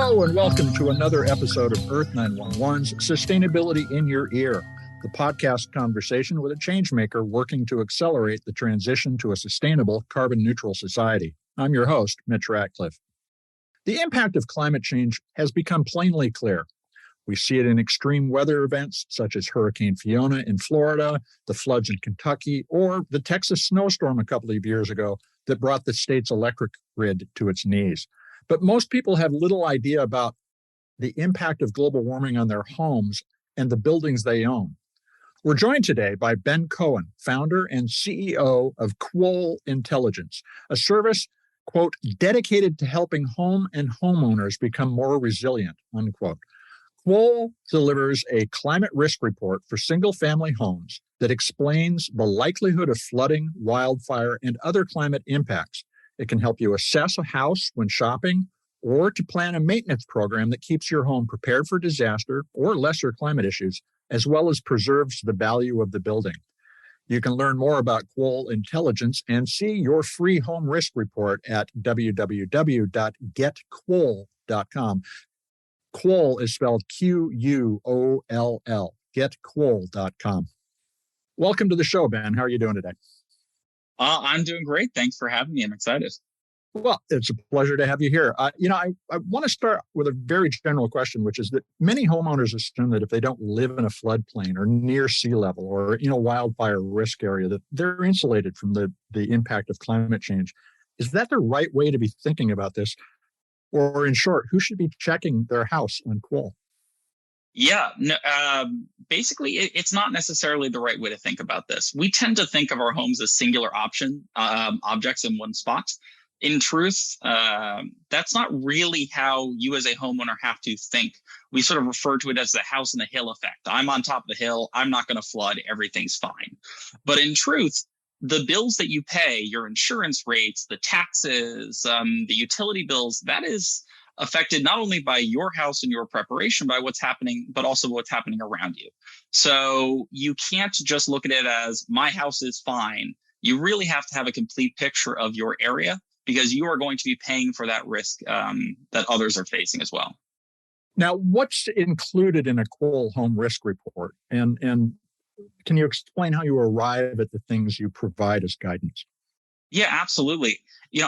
Hello and welcome to another episode of Earth911's Sustainability in Your Ear, the podcast conversation with a changemaker working to accelerate the transition to a sustainable, carbon-neutral society. I'm your host, Mitch Ratcliffe. The impact of climate change has become plainly clear. We see it in extreme weather events such as Hurricane Fiona in Florida, the floods in Kentucky, or the Texas snowstorm a couple of years ago that brought the state's electric grid to its knees. But most people have little idea about the impact of global warming on their homes and the buildings they own. We're joined today by Ben Cohen, founder and CEO of Quoll Intelligence, a service, quote, dedicated to helping home and homeowners become more resilient, unquote. Quoll delivers a climate risk report for single-family homes that explains the likelihood of flooding, wildfire, and other climate impacts. It can help you assess a house when shopping or to plan a maintenance program that keeps your home prepared for disaster or lesser climate issues, as well as preserves the value of the building. You can learn more about Quoll Intelligence and see your free home risk report at www.getquoll.com. Quoll is spelled Quoll, getquoll.com. Welcome to the show, Ben. How are you doing today? I'm doing great. Thanks for having me. I'm excited. Well, it's a pleasure to have you here. I want to start with a very general question, which is that many homeowners assume that if they don't live in a floodplain or near sea level or, wildfire risk area, that they're insulated from the impact of climate change. Is that the right way to be thinking about this? Or in short, who should be checking their house on Quoll? Yeah, no, basically, it's not necessarily the right way to think about this. We tend to think of our homes as singular objects in one spot. In truth, that's not really how you as a homeowner have to think. We sort of refer to it as the house on the hill effect. I'm on top of the hill. I'm not going to flood. Everything's fine. But in truth, the bills that you pay, your insurance rates, the taxes, the utility bills, that is affected not only by your house and your preparation, by what's happening, but also what's happening around you. So you can't just look at it as my house is fine. You really have to have a complete picture of your area because you are going to be paying for that risk that others are facing as well. Now, what's included in a Quoll home risk report? And can you explain how you arrive at the things you provide as guidance? Yeah, absolutely.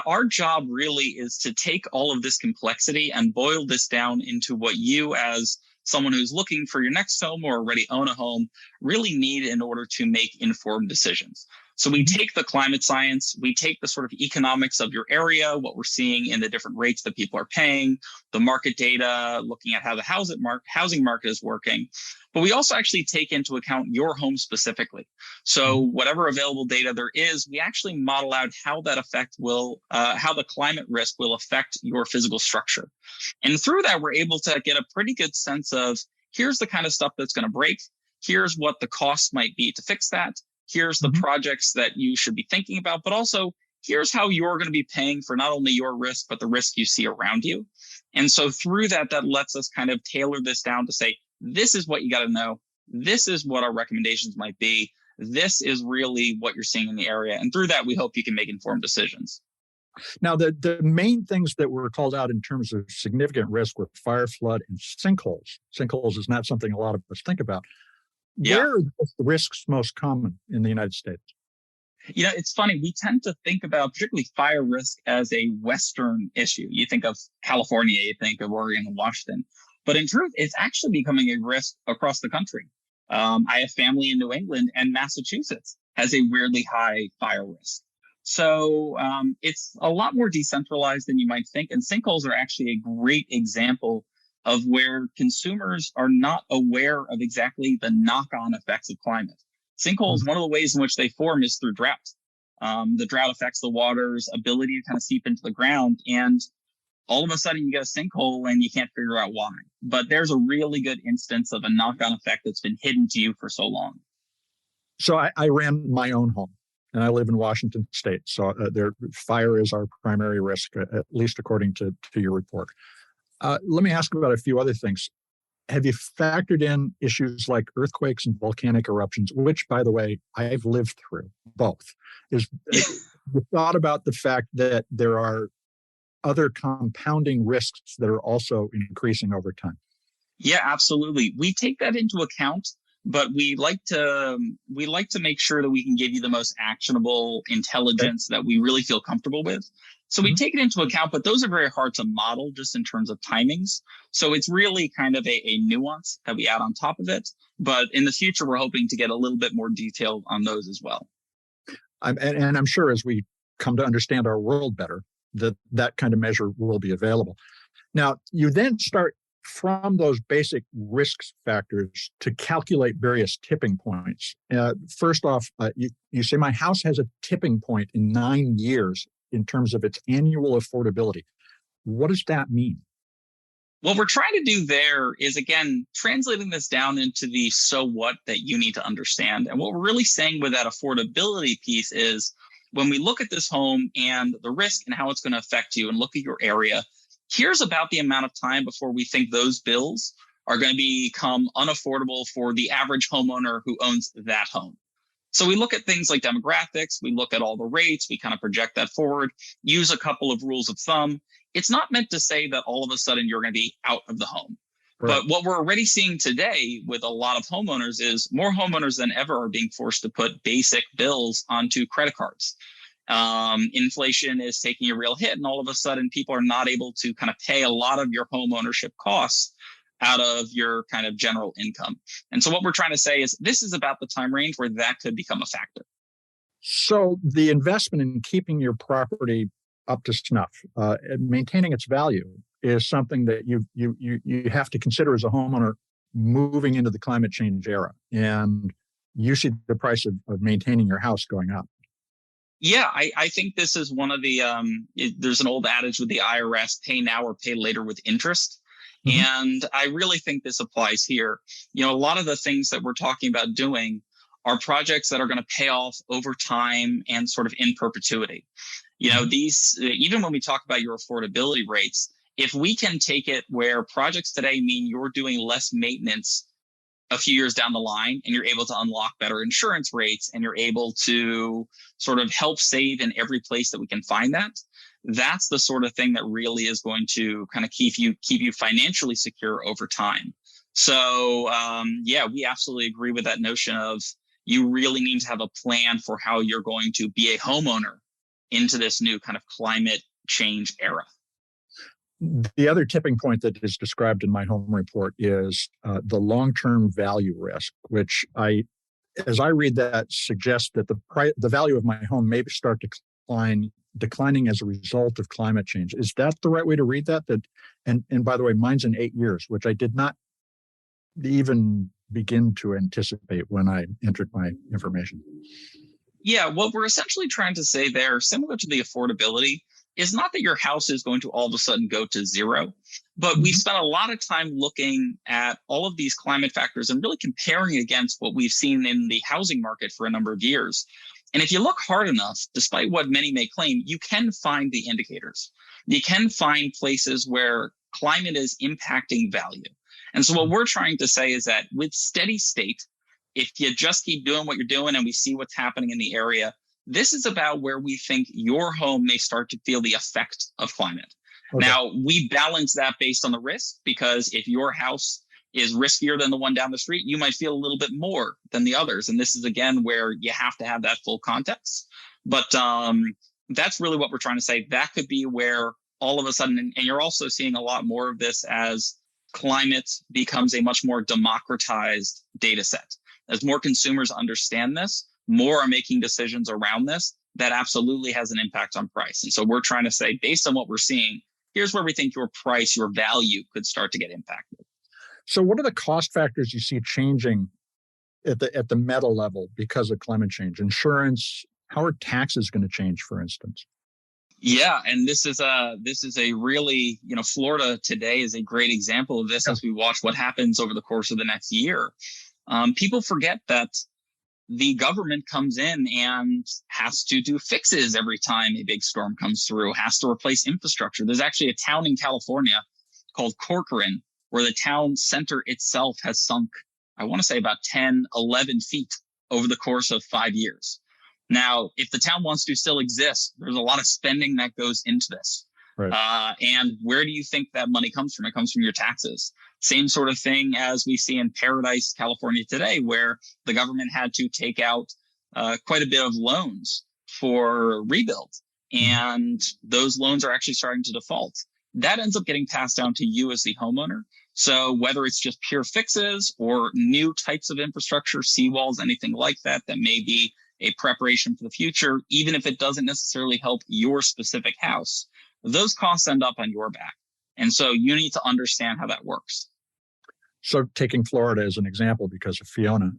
Our job really is to take all of this complexity and boil this down into what you as someone who's looking for your next home or already own a home really need in order to make informed decisions. So we take the climate science, we take the sort of economics of your area, what we're seeing in the different rates that people are paying, the market data, looking at how the housing market is working. But we also actually take into account your home specifically. So whatever available data there is, we actually model out how that how the climate risk will affect your physical structure. And through that, we're able to get a pretty good sense of here's the kind of stuff that's going to break. Here's what the cost might be to fix that. Here's the projects that you should be thinking about, but also here's how you're going to be paying for not only your risk, but the risk you see around you. And so through that lets us kind of tailor this down to say, this is what you got to know. This is what our recommendations might be. This is really what you're seeing in the area. And through that, we hope you can make informed decisions. Now, the main things that were called out in terms of significant risk were fire, flood, and sinkholes. Sinkholes is not something a lot of us think about. Yeah. Where are the risks most common in the United States? It's funny. We tend to think about particularly fire risk as a Western issue. You think of California, you think of Oregon and Washington. But in truth, it's actually becoming a risk across the country. I have family in New England, and Massachusetts has a weirdly high fire risk. So it's a lot more decentralized than you might think. And sinkholes are actually a great example of where consumers are not aware of exactly the knock-on effects of climate. Sinkholes, one of the ways in which they form is through drought. The drought affects the water's ability to kind of seep into the ground. And all of a sudden you get a sinkhole and you can't figure out why. But there's a really good instance of a knock-on effect that's been hidden to you for so long. So I ran my own home, and I live in Washington State. So fire is our primary risk, at least according to your report. Let me ask about a few other things. Have you factored in issues like earthquakes and volcanic eruptions, which, by the way, I've lived through both? You thought about the fact that there are other compounding risks that are also increasing over time? Yeah, absolutely. We take that into account, but we like to make sure that we can give you the most actionable intelligence that we really feel comfortable with. So we take it into account, but those are very hard to model just in terms of timings. So it's really kind of a nuance that we add on top of it. But in the future, we're hoping to get a little bit more detail on those as well. And I'm sure as we come to understand our world better, that kind of measure will be available. Now, you then start from those basic risk factors to calculate various tipping points. First off, you say my house has a tipping point in 9 years in terms of its annual affordability. What does that mean? What we're trying to do there is, again, translating this down into the so what that you need to understand. And what we're really saying with that affordability piece is when we look at this home and the risk and how it's going to affect you and look at your area, here's about the amount of time before we think those bills are going to become unaffordable for the average homeowner who owns that home. So we look at things like demographics, we look at all the rates, we kind of project that forward, use a couple of rules of thumb. It's not meant to say that all of a sudden you're going to be out of the home. Right. But what we're already seeing today with a lot of homeowners is more homeowners than ever are being forced to put basic bills onto credit cards. Inflation is taking a real hit, and all of a sudden people are not able to kind of pay a lot of your home ownership costs out of your kind of general income. And so what we're trying to say is this is about the time range where that could become a factor. So the investment in keeping your property up to snuff, maintaining its value, is something that you have to consider as a homeowner moving into the climate change era. And you see the price of maintaining your house going up. Yeah, I think this is one of the, there's an old adage with the IRS, pay now or pay later with interest. And I really think this applies here. You know, a lot of the things that we're talking about doing are projects that are going to pay off over time and sort of in perpetuity. You know, these, even when we talk about your affordability rates, if we can take it where projects today mean you're doing less maintenance a few years down the line and you're able to unlock better insurance rates and you're able to sort of help save in every place that we can find that, that's the sort of thing that really is going to kind of keep you financially secure over time. So yeah, we absolutely agree with that notion of you really need to have a plan for how you're going to be a homeowner into this new kind of climate change era. The other tipping point that is described in my home report is the long-term value risk, which as I read that, suggests that the value of my home may start to declining as a result of climate change. Is that the right way to read that? And by the way, mine's in 8 years, which I did not even begin to anticipate when I entered my information. Yeah, what we're essentially trying to say there, similar to the affordability, is not that your house is going to all of a sudden go to zero, but we've spent a lot of time looking at all of these climate factors and really comparing against what we've seen in the housing market for a number of years. And if you look hard enough, despite what many may claim, you can find the indicators. You can find places where climate is impacting value. And so what we're trying to say is that with steady state, if you just keep doing what you're doing and we see what's happening in the area, this is about where we think your home may start to feel the effect of climate. Okay. Now, we balance that based on the risk, because if your house is riskier than the one down the street, you might feel a little bit more than the others. And this is, again, where you have to have that full context. But that's really what we're trying to say. That could be where all of a sudden, and you're also seeing a lot more of this as climate becomes a much more democratized data set. As more consumers understand this, more are making decisions around this. That absolutely has an impact on price. And so we're trying to say, based on what we're seeing, here's where we think your price, your value could start to get impacted. So what are the cost factors you see changing at the meta level because of climate change? Insurance, how are taxes going to change, for instance? Yeah, and this is a really, Florida today is a great example of this as we watch what happens over the course of the next year. People forget that the government comes in and has to do fixes every time a big storm comes through, has to replace infrastructure. There's actually a town in California called Corcoran where the town center itself has sunk, I want to say about 10, 11 feet over the course of 5 years. Now, if the town wants to still exist, there's a lot of spending that goes into this. Right. And where do you think that money comes from? It comes from your taxes. Same sort of thing as we see in Paradise, California today, where the government had to take out quite a bit of loans for rebuild. And those loans are actually starting to default. That ends up getting passed down to you as the homeowner. So whether it's just pure fixes or new types of infrastructure, seawalls, anything like that, that may be a preparation for the future, even if it doesn't necessarily help your specific house, those costs end up on your back. And so you need to understand how that works. So taking Florida as an example because of Fiona,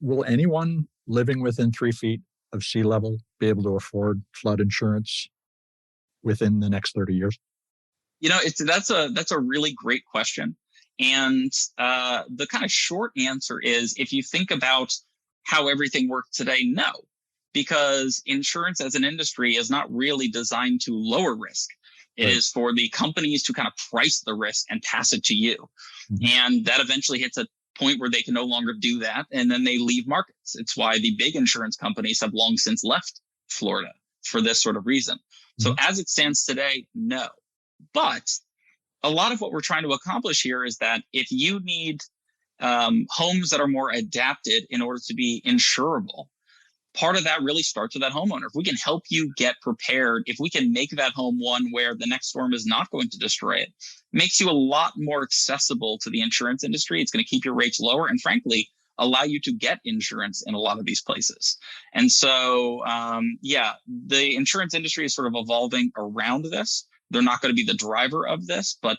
will anyone living within 3 feet of sea level be able to afford flood insurance within the next 30 years? That's a really great question. And the kind of short answer is, if you think about how everything works today, no, because insurance as an industry is not really designed to lower risk. It is for the companies to kind of price the risk and pass it to you. And that eventually hits a point where they can no longer do that. And then they leave markets. It's why the big insurance companies have long since left Florida for this sort of reason. So as it stands today, no. But a lot of what we're trying to accomplish here is that if you need homes that are more adapted in order to be insurable, part of that really starts with that homeowner. If we can help you get prepared, if we can make that home one where the next storm is not going to destroy it, makes you a lot more accessible to the insurance industry. It's going to keep your rates lower and frankly, allow you to get insurance in a lot of these places. And so, the insurance industry is sort of evolving around this. They're not going to be the driver of this, but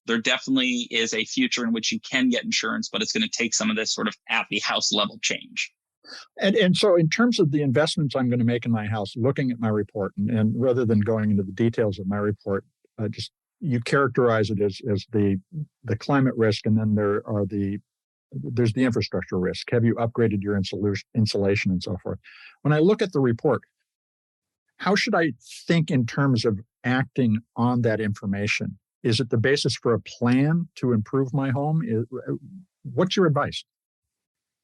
there definitely is a future in which you can get insurance, but it's going to take some of this sort of at the house level change. And so in terms of the investments I'm going to make in my house, looking at my report, and rather than going into the details of my report, just you characterize it as the climate risk, and then there's the infrastructure risk. Have you upgraded your insulation and so forth? When I look at the report, how should I think in terms of acting on that information? Is it the basis for a plan to improve my home? What's your advice?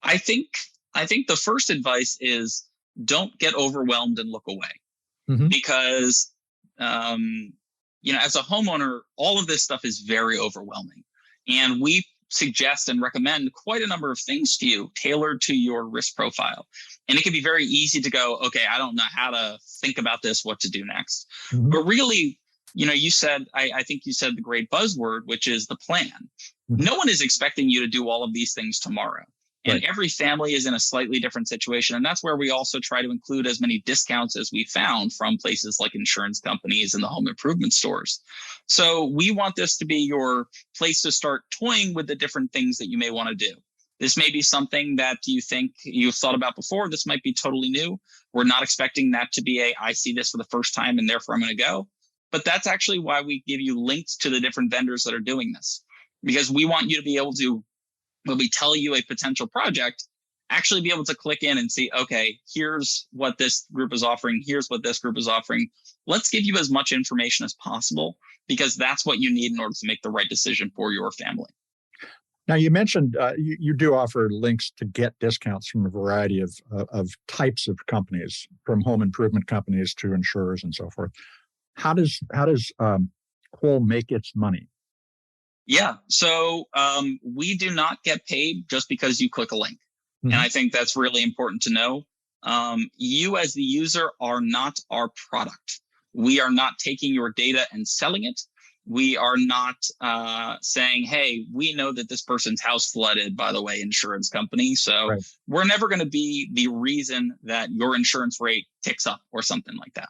I think the first advice is don't get overwhelmed and look away, because, as a homeowner, all of this stuff is very overwhelming. And we suggest and recommend quite a number of things to you tailored to your risk profile. And it can be very easy to go, okay, I don't know how to think about this, what to do next. But really, you said, I think you said the great buzzword, which is the plan. No one is expecting you to do all of these things tomorrow. And every family is in a slightly different situation. And that's where we also try to include as many discounts as we found from places like insurance companies and the home improvement stores. So we want this to be your place to start toying with the different things that you may want to do. This may be something that you think you've thought about before. This might be totally new. We're not expecting that to be I see this for the first time and therefore I'm going to go. But that's actually why we give you links to the different vendors that are doing this, because we want you to be able to, when we tell you a potential project, actually be able to click in and see, okay, here's what this group is offering. Here's what this group is offering. Let's give you as much information as possible, because that's what you need in order to make the right decision for your family. Now, you mentioned you do offer links to get discounts from a variety of types of companies, from home improvement companies to insurers and so forth. How does Quoll make its money? Yeah. So we do not get paid just because you click a link. And I think that's really important to know. You as the user are not our product. We are not taking your data and selling it. We are not saying, hey, we know that this person's house flooded, by the way, insurance company. So we're never going to be the reason that your insurance rate ticks up or something like that.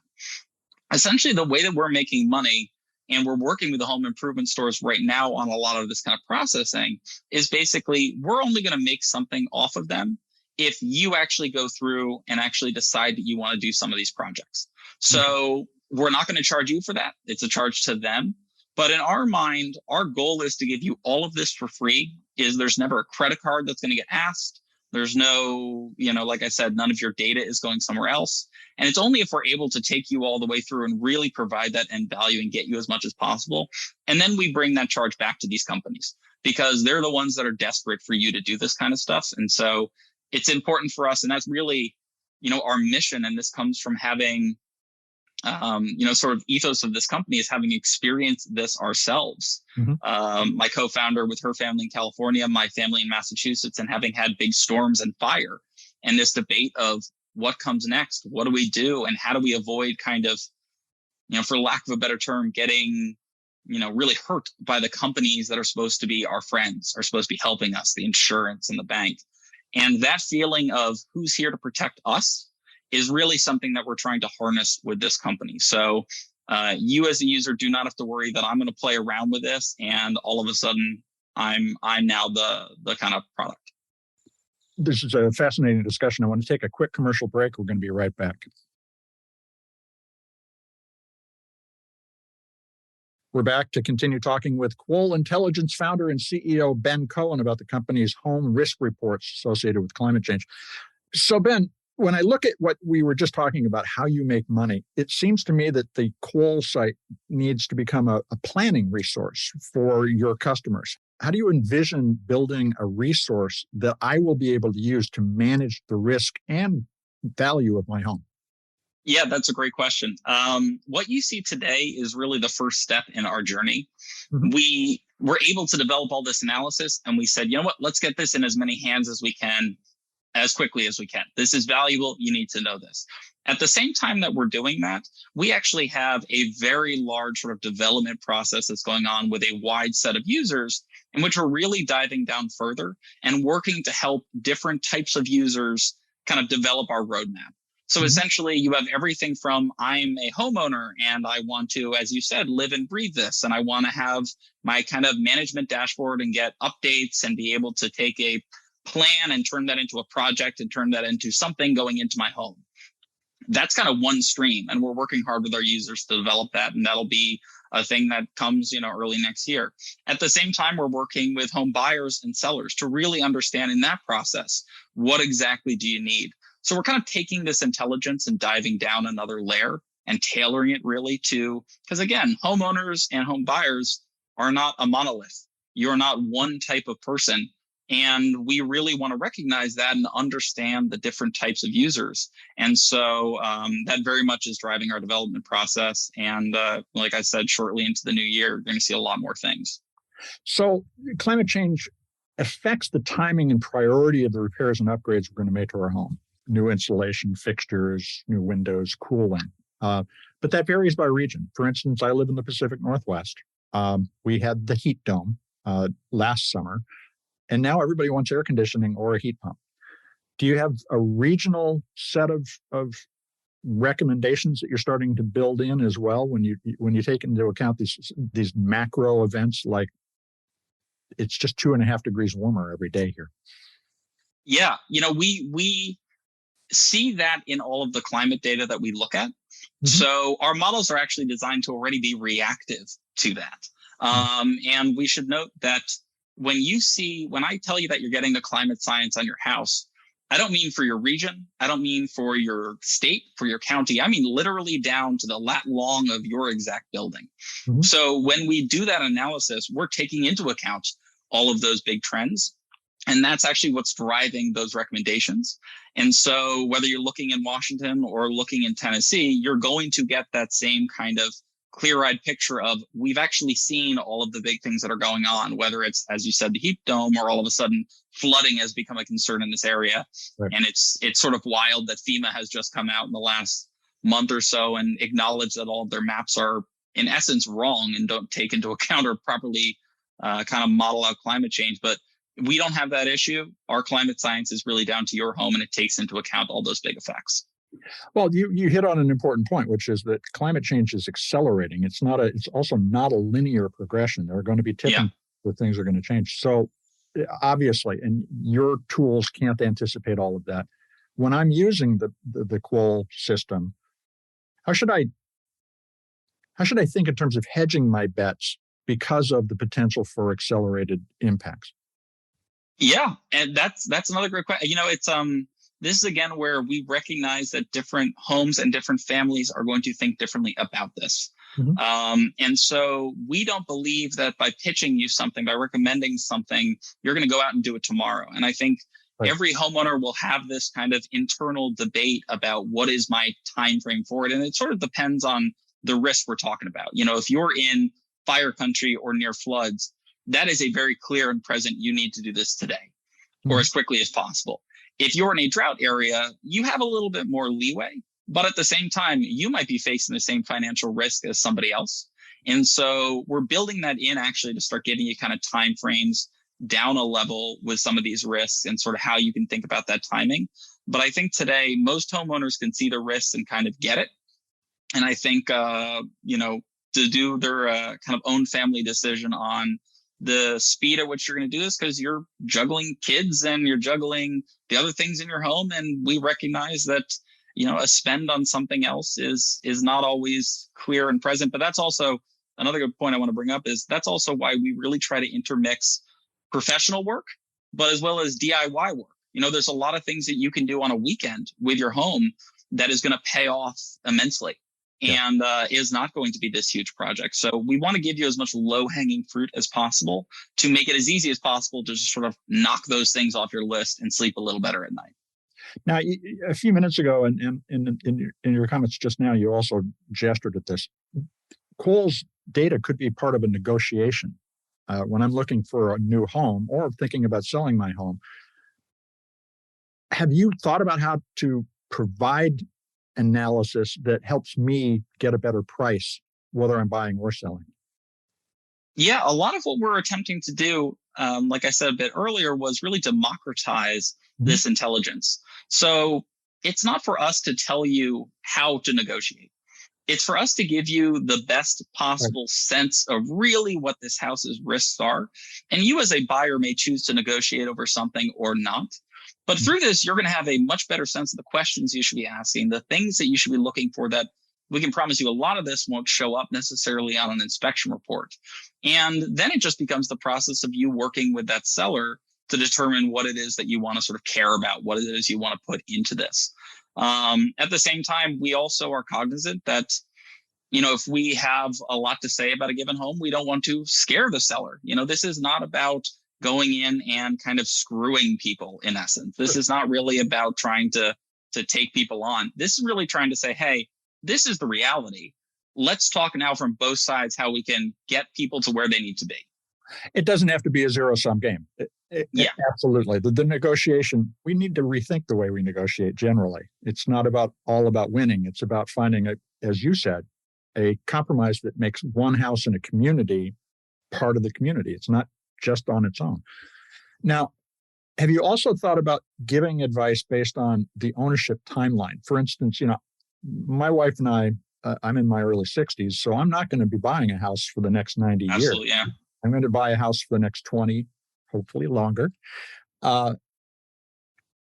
Essentially, the way that we're making money, and we're working with the home improvement stores right now on a lot of this kind of processing, is basically we're only going to make something off of them if you actually go through and actually decide that you want to do some of these projects. So we're not going to charge you for that. It's a charge to them. But in our mind, our goal is to give you all of this for free. There's never a credit card that's going to get asked. There's no, like I said, none of your data is going somewhere else. And it's only if we're able to take you all the way through and really provide that end value and get you as much as possible. And then we bring that charge back to these companies, because they're the ones that are desperate for you to do this kind of stuff. And so it's important for us. And that's really, our mission. And this comes from having sort of ethos of this company is having experienced this ourselves. My co-founder with her family in California, my family in Massachusetts, and having had big storms and fire, and this debate of what comes next, what do we do, and how do we avoid kind of, for lack of a better term, getting, really hurt by the companies that are supposed to be our friends, are supposed to be helping us, the insurance and the bank. And that feeling of who's here to protect us is really something that we're trying to harness with this company. So you as a user do not have to worry that I'm going to play around with this and all of a sudden I'm now the kind of product. This is a fascinating discussion. I want to take a quick commercial break. We're going to be right back. We're back to continue talking with Quoll Intelligence founder and CEO Ben-Cohen about the company's home risk reports associated with climate change. So Ben, when I look at what we were just talking about, how you make money, it seems to me that the Quoll site needs to become a planning resource for your customers. How do you envision building a resource that I will be able to use to manage the risk and value of my home? Yeah, that's a great question. What you see today is really the first step in our journey. We were able to develop all this analysis and we said, you know what, let's get this in as many hands as we can, as quickly as we can. This is valuable. You need to know this. At the same time that we're doing that, we actually have a very large sort of development process that's going on with a wide set of users in which we're really diving down further and working to help different types of users kind of develop our roadmap. So essentially, you have everything from I'm a homeowner and I want to, as you said, live and breathe this. And I want to have my kind of management dashboard and get updates and be able to take a plan and turn that into a project and turn that into something going into my home. That's kind of one stream. And we're working hard with our users to develop that. And that'll be a thing that comes, early next year. At the same time, we're working with home buyers and sellers to really understand in that process, what exactly do you need? So we're kind of taking this intelligence and diving down another layer and tailoring it really to, because again, homeowners and home buyers are not a monolith. You're not one type of person. And we really want to recognize that and understand the different types of users. And so that very much is driving our development process. And like I said, shortly into the new year, you're going to see a lot more things. So climate change affects the timing and priority of the repairs and upgrades we're going to make to our home. New insulation, fixtures, new windows, cooling. But that varies by region. For instance, I live in the Pacific Northwest. We had the heat dome last summer, and now everybody wants air conditioning or a heat pump. Do you have a regional set of recommendations that you're starting to build in as well when you take into account these macro events like it's just 2.5 degrees warmer every day here? Yeah, we see that in all of the climate data that we look at. So our models are actually designed to already be reactive to that. And we should note that when I tell you that you're getting the climate science on your house, I don't mean for your region. I don't mean for your state, for your county. I mean literally down to the lat long of your exact building. So when we do that analysis, we're taking into account all of those big trends. And that's actually what's driving those recommendations. And so whether you're looking in Washington or looking in Tennessee, you're going to get that same kind of clear-eyed picture of we've actually seen all of the big things that are going on, whether it's, as you said, the heat dome, or all of a sudden flooding has become a concern in this area. Right. And it's sort of wild that FEMA has just come out in the last month or so and acknowledged that all of their maps are in essence wrong and don't take into account or properly kind of model out climate change. But we don't have that issue. Our climate science is really down to your home, and it takes into account all those big effects. Well, you hit on an important point, which is that climate change is accelerating. It's also not a linear progression. There are going to be tipping where things are going to change. So obviously, and your tools can't anticipate all of that. When I'm using the Quoll system, how should I think in terms of hedging my bets because of the potential for accelerated impacts? Yeah, and that's another great question. It's this is again where we recognize that different homes and different families are going to think differently about this. And so we don't believe that by pitching you something, by recommending something, you're going to go out and do it tomorrow. And I think Right. every homeowner will have this kind of internal debate about what is my time frame for it. And it sort of depends on the risk we're talking about. If you're in fire country or near floods, that is a very clear and present, you need to do this today or as quickly as possible. If you're in a drought area, you have a little bit more leeway, but at the same time, you might be facing the same financial risk as somebody else. And so we're building that in actually to start giving you kind of time frames down a level with some of these risks and sort of how you can think about that timing. But I think today, most homeowners can see the risks and kind of get it. And I think, to do their kind of own family decision on the speed at which you're going to do this, because you're juggling kids and you're juggling the other things in your home. And we recognize that, a spend on something else is not always clear and present. But that's also another good point I want to bring up is that's also why we really try to intermix professional work, but as well as DIY work. There's a lot of things that you can do on a weekend with your home that is going to pay off immensely. Yeah. And is not going to be this huge project. So we want to give you as much low-hanging fruit as possible to make it as easy as possible to just sort of knock those things off your list and sleep a little better at night. Now, a few minutes ago, and in your comments just now, you also gestured at this. Quoll's data could be part of a negotiation. When I'm looking for a new home or thinking about selling my home, have you thought about how to provide analysis that helps me get a better price, whether I'm buying or selling? Yeah, a lot of what we're attempting to do, like I said a bit earlier, was really democratize this intelligence. So it's not for us to tell you how to negotiate. It's for us to give you the best possible sense of really what this house's risks are. And you as a buyer may choose to negotiate over something or not. But through this, you're going to have a much better sense of the questions you should be asking, the things that you should be looking for that we can promise you a lot of this won't show up necessarily on an inspection report. And then it just becomes the process of you working with that seller to determine what it is that you want to sort of care about, what it is you want to put into this. At the same time, we also are cognizant that, if we have a lot to say about a given home, we don't want to scare the seller. This is not about going in and kind of screwing people, in essence. This is not really about trying to take people on. This is really trying to say, hey, this is the reality. Let's talk now from both sides how we can get people to where they need to be. It doesn't have to be a zero-sum game. Absolutely. The negotiation, we need to rethink the way we negotiate generally. It's not all about winning. It's about finding, as you said, a compromise that makes one house in a community part of the community. It's not just on its own. Now, have you also thought about giving advice based on the ownership timeline? For instance, my wife and I'm in my early 60s, so I'm not going to be buying a house for the next 90 Absolutely, years. Yeah. I'm going to buy a house for the next 20, hopefully longer.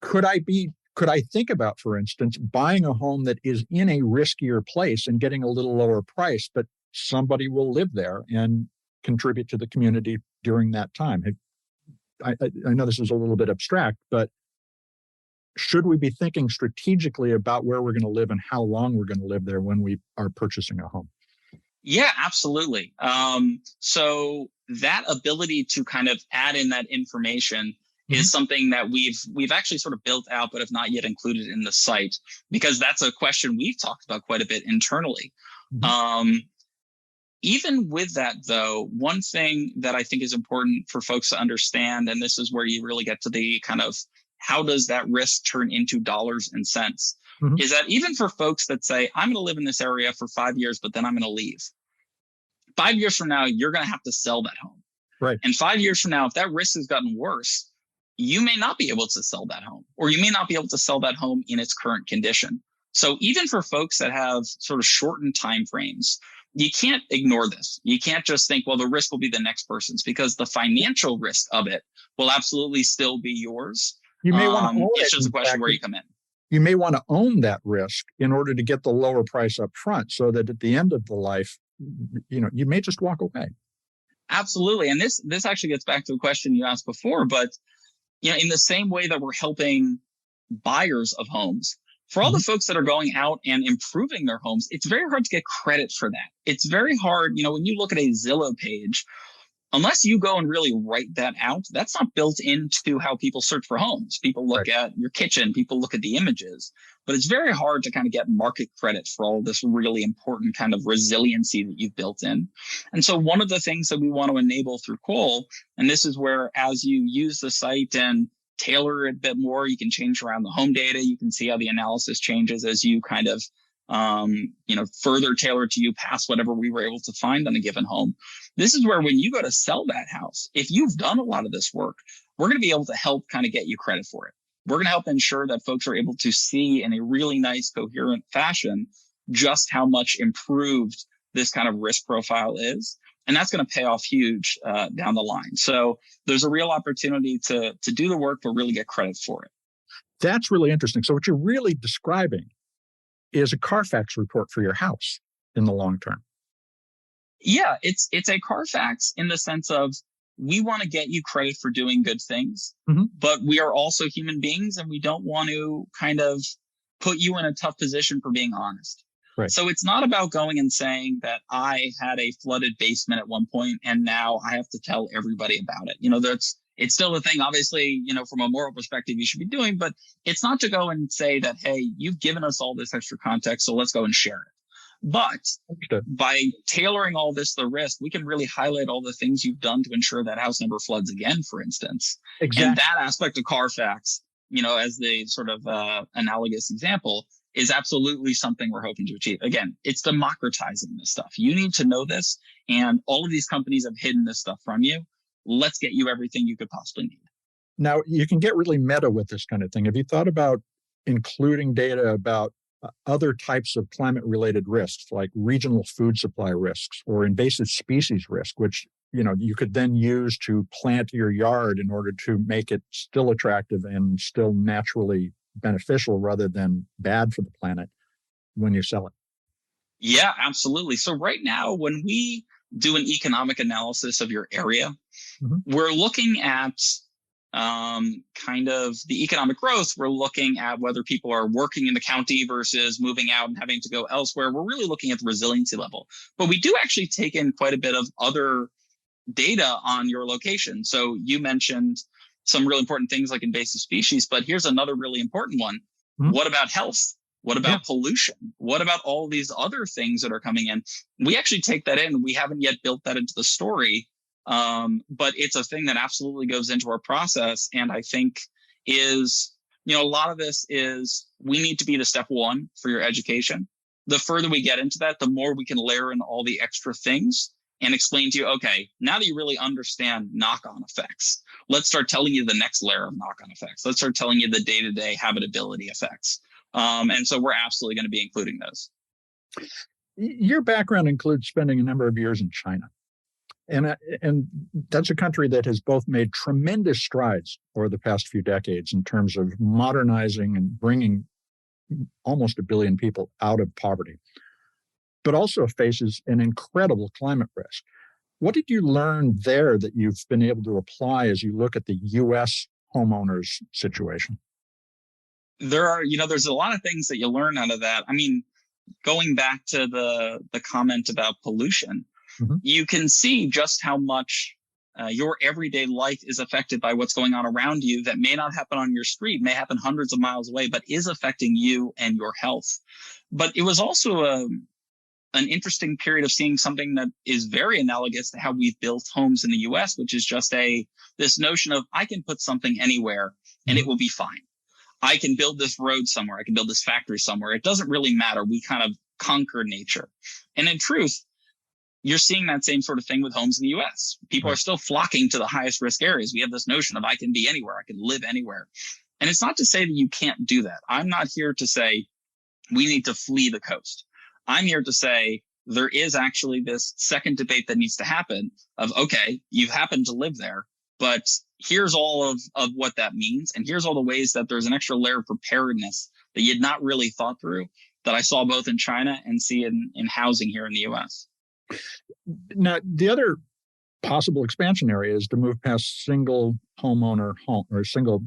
Could I think about, for instance, buying a home that is in a riskier place and getting a little lower price, but somebody will live there and contribute to the community during that time? I know this is a little bit abstract, but should we be thinking strategically about where we're going to live and how long we're going to live there when we are purchasing a home? Yeah, absolutely. So that ability to kind of add in that information is something that we've actually sort of built out, but have not yet included in the site, because that's a question we've talked about quite a bit internally. Even with that, though, one thing that I think is important for folks to understand, and this is where you really get to the kind of how does that risk turn into dollars and cents, is that even for folks that say, I'm going to live in this area for 5 years, but then I'm going to leave. 5 years from now, you're going to have to sell that home. Right. And 5 years from now, if that risk has gotten worse, you may not be able to sell that home, or you may not be able to sell that home in its current condition. So even for folks that have sort of shortened timeframes, you can't ignore this. You can't just think, well, the risk will be the next person's, because the financial risk of it will absolutely still be yours. You may want to own it's just a question where you come in. You may want to own that risk in order to get the lower price up front, so that at the end of the life, you may just walk away. Absolutely. And this actually gets back to a question you asked before, but in the same way that we're helping buyers of homes, for all the folks that are going out and improving their homes, it's very hard to get credit for that. It's very hard, when you look at a Zillow page, unless you go and really write that out, that's not built into how people search for homes. People look at your kitchen, people look at the images, but it's very hard to kind of get market credit for all this really important kind of resiliency that you've built in. And so one of the things that we want to enable through Quoll, and this is where as you use the site and tailor it a bit more, you can change around the home data. You can see how the analysis changes as you kind of further tailor to you past whatever we were able to find on a given home. This is where when you go to sell that house, if you've done a lot of this work, we're going to be able to help kind of get you credit for it. We're going to help ensure that folks are able to see in a really nice, coherent fashion just how much improved this kind of risk profile is. And that's going to pay off huge down the line. So there's a real opportunity to do the work, but really get credit for it. That's really interesting. So what you're really describing is a Carfax report for your house in the long term. Yeah, it's a Carfax in the sense of we want to get you credit for doing good things, but we are also human beings and we don't want to kind of put you in a tough position for being honest. Right. So it's not about going and saying that I had a flooded basement at one point and now I have to tell everybody about it. It's still a thing, obviously, from a moral perspective, you should be doing, but it's not to go and say that, hey, you've given us all this extra context, so let's go and share it. But by tailoring all this to the risk, we can really highlight all the things you've done to ensure that house never floods again, for instance. Exactly. And that aspect of Carfax, as the sort of analogous example, is absolutely something we're hoping to achieve. Again, it's democratizing this stuff. You need to know this, and all of these companies have hidden this stuff from you. Let's get you everything you could possibly need. Now, you can get really meta with this kind of thing. Have you thought about including data about other types of climate-related risks, like regional food supply risks or invasive species risk, which you could then use to plant your yard in order to make it still attractive and still naturally beneficial rather than bad for the planet when you sell it? Yeah, absolutely. So right now, when we do an economic analysis of your area, we're looking at kind of the economic growth. We're looking at whether people are working in the county versus moving out and having to go elsewhere. We're really looking at the resiliency level. But we do actually take in quite a bit of other data on your location. So you mentioned some really important things like invasive species, but here's another really important one. What about health? What about pollution? What about all these other things that are coming in? We actually take that in. We haven't yet built that into the story, but it's a thing that absolutely goes into our process. And I think is, a lot of this is we need to be the step one for your education. The further we get into that, the more we can layer in all the extra things and explain to you, okay, now that you really understand knock-on effects, let's start telling you the next layer of knock-on effects. Let's start telling you the day-to-day habitability effects. And so we're absolutely going to be including those. Your background includes spending a number of years in China. And that's a country that has both made tremendous strides over the past few decades in terms of modernizing and bringing almost 1 billion people out of poverty, but also faces an incredible climate risk. What did you learn there that you've been able to apply as you look at the U.S. homeowners situation? There's a lot of things that you learn out of that. I mean, going back to the comment about pollution, you can see just how much your everyday life is affected by what's going on around you that may not happen on your street, may happen hundreds of miles away, but is affecting you and your health. But it was also an interesting period of seeing something that is very analogous to how we've built homes in the US, which is just this notion of I can put something anywhere and it will be fine. I can build this road somewhere. I can build this factory somewhere. It doesn't really matter. We kind of conquer nature. And in truth, you're seeing that same sort of thing with homes in the US. People are still flocking to the highest risk areas. We have this notion of I can be anywhere. I can live anywhere. And it's not to say that you can't do that. I'm not here to say we need to flee the coast. I'm here to say there is actually this second debate that needs to happen of, okay, you've happened to live there, but here's all of what that means. And here's all the ways that there's an extra layer of preparedness that you'd not really thought through that I saw both in China and see in housing here in the US. Now, the other possible expansion area is to move past single homeowner home or single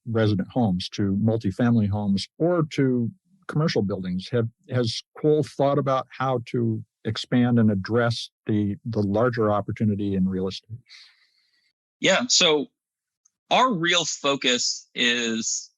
resident homes to multifamily homes or to commercial buildings. Has Quoll thought about how to expand and address the larger opportunity in real estate? Yeah. So our real focus is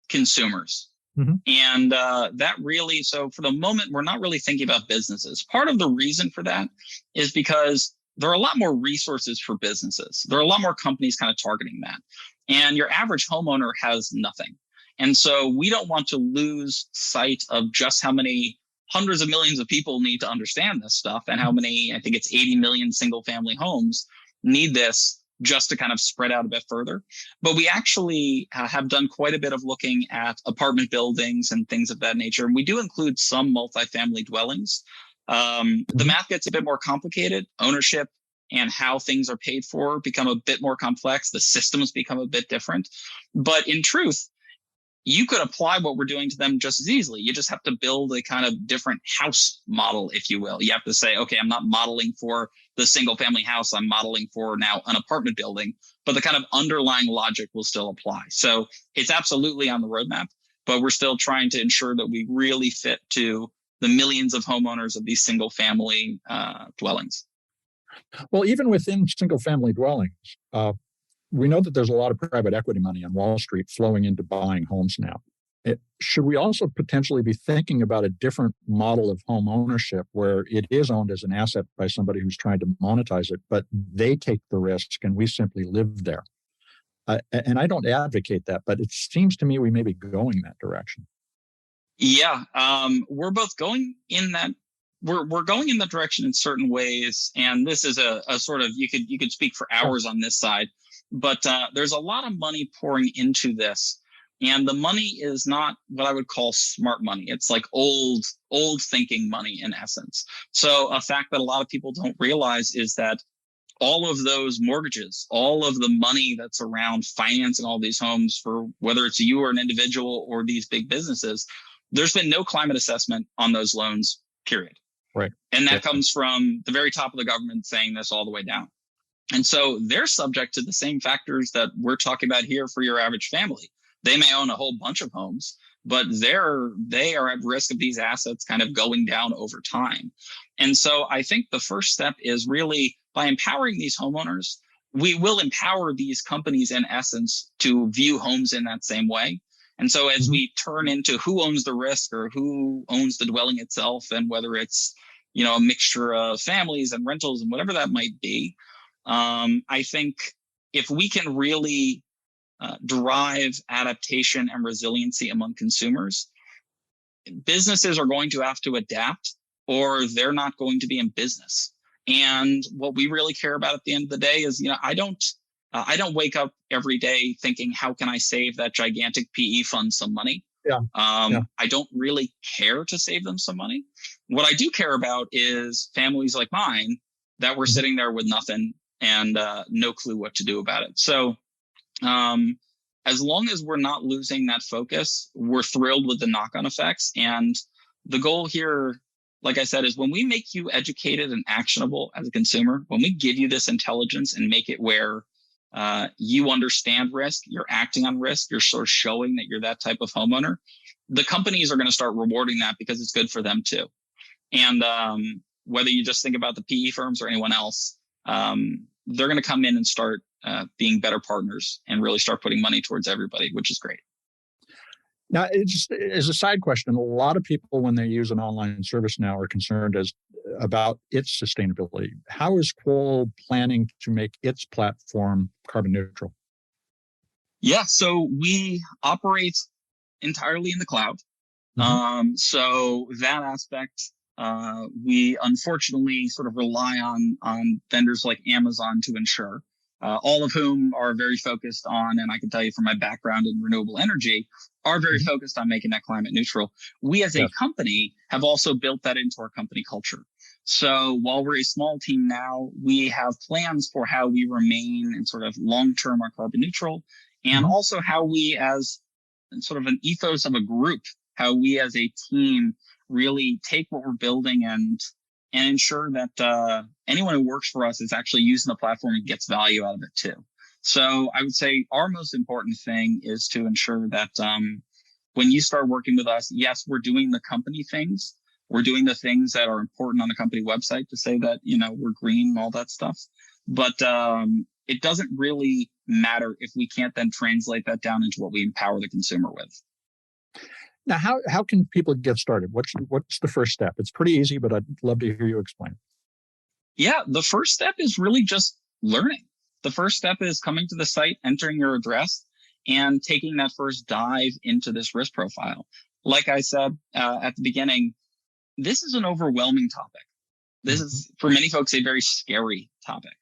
consumers. Mm-hmm. And that really, so for the moment, we're not really thinking about businesses. Part of the reason for that is because there are a lot more resources for businesses. There are a lot more companies kind of targeting that. And your average homeowner has nothing. And so we don't want to lose sight of just how many hundreds of millions of people need to understand this stuff and how many, I think it's 80 million single family homes need this just to kind of spread out a bit further. But we actually have done quite a bit of looking at apartment buildings and things of that nature. And we do include some multifamily dwellings. The math gets a bit more complicated. Ownership and how things are paid for become a bit more complex. The systems become a bit different. But in truth, you could apply what we're doing to them just as easily. You just have to build a kind of different house model, if you will. You have to say, okay, I'm not modeling for the single family house. I'm modeling for now an apartment building, but the kind of underlying logic will still apply. So it's absolutely on the roadmap, but we're still trying to ensure that we really fit to the millions of homeowners of these single family dwellings. Well, even within single family dwellings, we know that there's a lot of private equity money on Wall Street flowing into buying homes now. Should we also potentially be thinking about a different model of home ownership where it is owned as an asset by somebody who's trying to monetize it, but they take the risk and we simply live there? And I don't advocate that, but it seems to me we may be going that direction. Yeah, we're both going in that. We're going in that direction in certain ways, and this is a sort of you could speak for hours on this side. But there's a lot of money pouring into this. And the money is not what I would call smart money. It's like old thinking money in essence. So a fact that a lot of people don't realize is that all of those mortgages, all of the money that's around financing all these homes for whether it's you or an individual or these big businesses, there's been no climate assessment on those loans, period. Right. And that comes from the very top of the government saying this all the way down. And so they're subject to the same factors that we're talking about here for your average family. They may own a whole bunch of homes, but they are at risk of these assets kind of going down over time. And so I think the first step is really by empowering these homeowners, we will empower these companies in essence to view homes in that same way. And so as we turn into who owns the risk or who owns the dwelling itself, and whether it's, a mixture of families and rentals and whatever that might be, I think if we can really drive adaptation and resiliency among consumers, businesses are going to have to adapt or they're not going to be in business. And what we really care about at the end of the day is, I don't wake up every day thinking, how can I save that gigantic PE fund some money? I don't really care to save them some money. What I do care about is families like mine that were sitting there with nothing and no clue what to do about it. So as long as we're not losing that focus, we're thrilled with the knock-on effects. And the goal here, like I said, is when we make you educated and actionable as a consumer, when we give you this intelligence and make it where you understand risk, you're acting on risk, you're sort of showing that you're that type of homeowner, the companies are going to start rewarding that because it's good for them too. And whether you just think about the PE firms or anyone else, they're going to come in and start being better partners and really start putting money towards everybody, which is great. Now, it's just as a side question, a lot of people, when they use an online service now, are concerned about its sustainability. How is Quoll planning to make its platform carbon neutral? Yeah, so we operate entirely in the cloud. So that aspect, we unfortunately sort of rely on vendors like Amazon to ensure, all of whom are very focused on, and I can tell you from my background in renewable energy, are very focused on making that climate neutral. We as a company have also built that into our company culture. So while we're a small team now, we have plans for how we remain in sort of long-term are carbon neutral, and also how we as sort of an ethos of a group, how we as a team really take what we're building and ensure that anyone who works for us is actually using the platform and gets value out of it too. So I would say our most important thing is to ensure that when you start working with us, yes, we're doing the company things, We're doing the things that are important on the company website to say that, we're green and all that stuff. But it doesn't really matter if we can't then translate that down into what we empower the consumer with. Now, how can people get started? What's the first step? It's pretty easy, but I'd love to hear you explain. Yeah, the first step is really just learning. The first step is coming to the site, entering your address, and taking that first dive into this risk profile. Like I said at the beginning, this is an overwhelming topic. This is, for many folks, a very scary topic.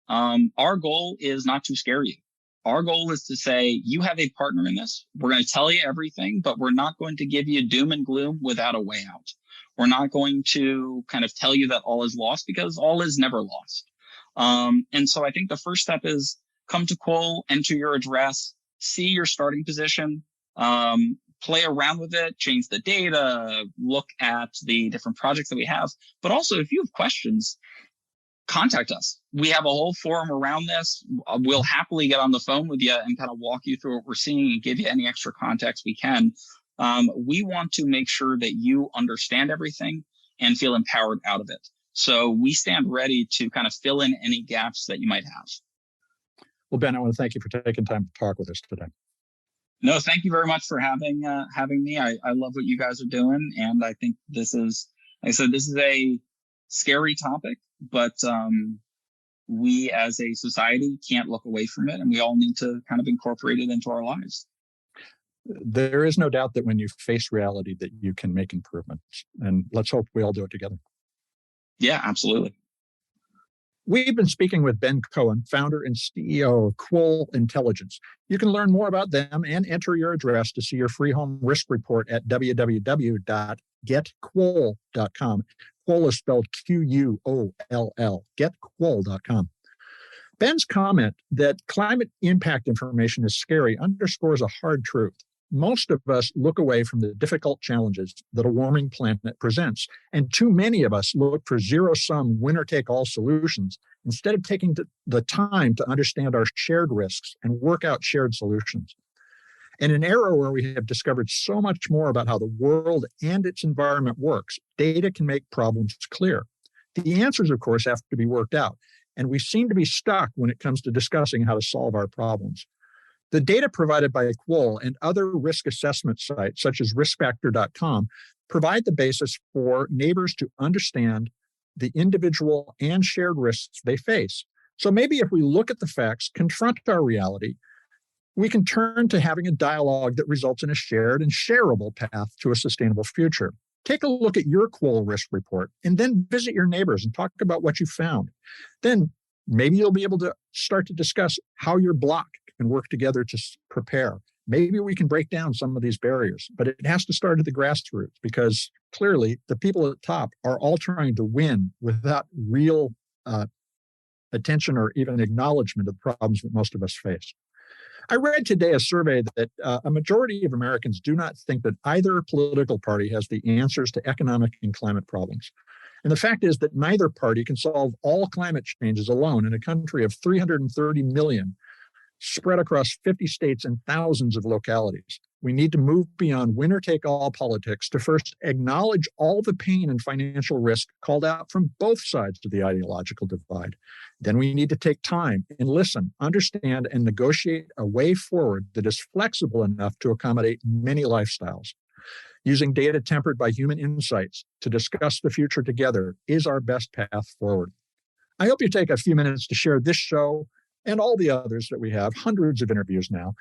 Our goal is not to scare you. Our goal is to say, you have a partner in this. We're going to tell you everything, but we're not going to give you doom and gloom without a way out. We're not going to kind of tell you that all is lost, because all is never lost. And so I think the first step is come to Quoll, enter your address, see your starting position, play around with it, change the data, look at the different projects that we have. But also, if you have questions, contact us. We have a whole forum around this. We'll happily get on the phone with you and kind of walk you through what we're seeing and give you any extra context we can. We want to make sure that you understand everything and feel empowered out of it. So we stand ready to kind of fill in any gaps that you might have. Well, Ben, I want to thank you for taking time to talk with us today. No, thank you very much for having me. I love what you guys are doing. And I think this is, like I said, this is a scary topic, but we as a society can't look away from it, and we all need to kind of incorporate it into our lives. There is no doubt that when you face reality that you can make improvements, and let's hope we all do it together. Yeah, absolutely. We've been speaking with Ben-Cohen, founder and CEO of Quoll Intelligence. You can learn more about them and enter your address to see your free home risk report at www.getquoll.com. Quoll is spelled Quoll, getquoll.com. Ben's comment that climate impact information is scary underscores a hard truth. Most of us look away from the difficult challenges that a warming planet presents, and too many of us look for zero-sum, winner-take-all solutions instead of taking the time to understand our shared risks and work out shared solutions. In an era where we have discovered so much more about how the world and its environment works, data can make problems clear. The answers, of course, have to be worked out, and we seem to be stuck when it comes to discussing how to solve our problems. The data provided by Quoll and other risk assessment sites, such as riskfactor.com, provide the basis for neighbors to understand the individual and shared risks they face. So maybe if we look at the facts, confront our reality, we can turn to having a dialogue that results in a shared and shareable path to a sustainable future. Take a look at your Quoll risk report and then visit your neighbors and talk about what you found. Then maybe you'll be able to start to discuss how your block can work together to prepare. Maybe we can break down some of these barriers, but it has to start at the grassroots, because clearly the people at the top are all trying to win without real attention or even acknowledgement of the problems that most of us face. I read today a survey that a majority of Americans do not think that either political party has the answers to economic and climate problems. And the fact is that neither party can solve all climate changes alone in a country of 330 million, spread across 50 states and thousands of localities. We need to move beyond winner-take-all politics to first acknowledge all the pain and financial risk called out from both sides of the ideological divide. Then we need to take time and listen, understand, and negotiate a way forward that is flexible enough to accommodate many lifestyles. Using data tempered by human insights to discuss the future together is our best path forward. I hope you take a few minutes to share this show and all the others that we have, hundreds of interviews now.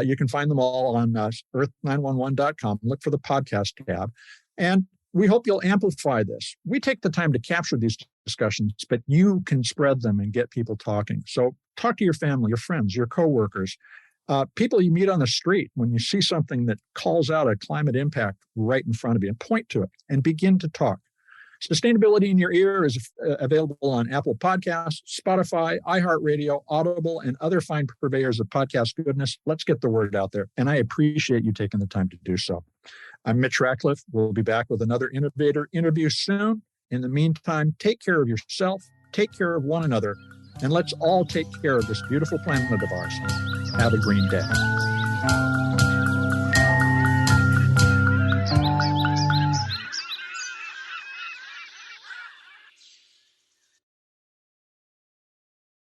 You can find them all on Earth911.com. Look for the podcast tab. And we hope you'll amplify this. We take the time to capture these discussions, but you can spread them and get people talking. So talk to your family, your friends, your coworkers, people you meet on the street when you see something that calls out a climate impact right in front of you, and point to it and begin to talk. Sustainability in Your Ear is available on Apple Podcasts, Spotify, iHeartRadio, Audible, and other fine purveyors of podcast goodness. Let's get the word out there, and I appreciate you taking the time to do so. I'm Mitch Ratcliffe. We'll be back with another innovator interview soon. In the meantime, take care of yourself, take care of one another, and let's all take care of this beautiful planet of ours. Have a green day.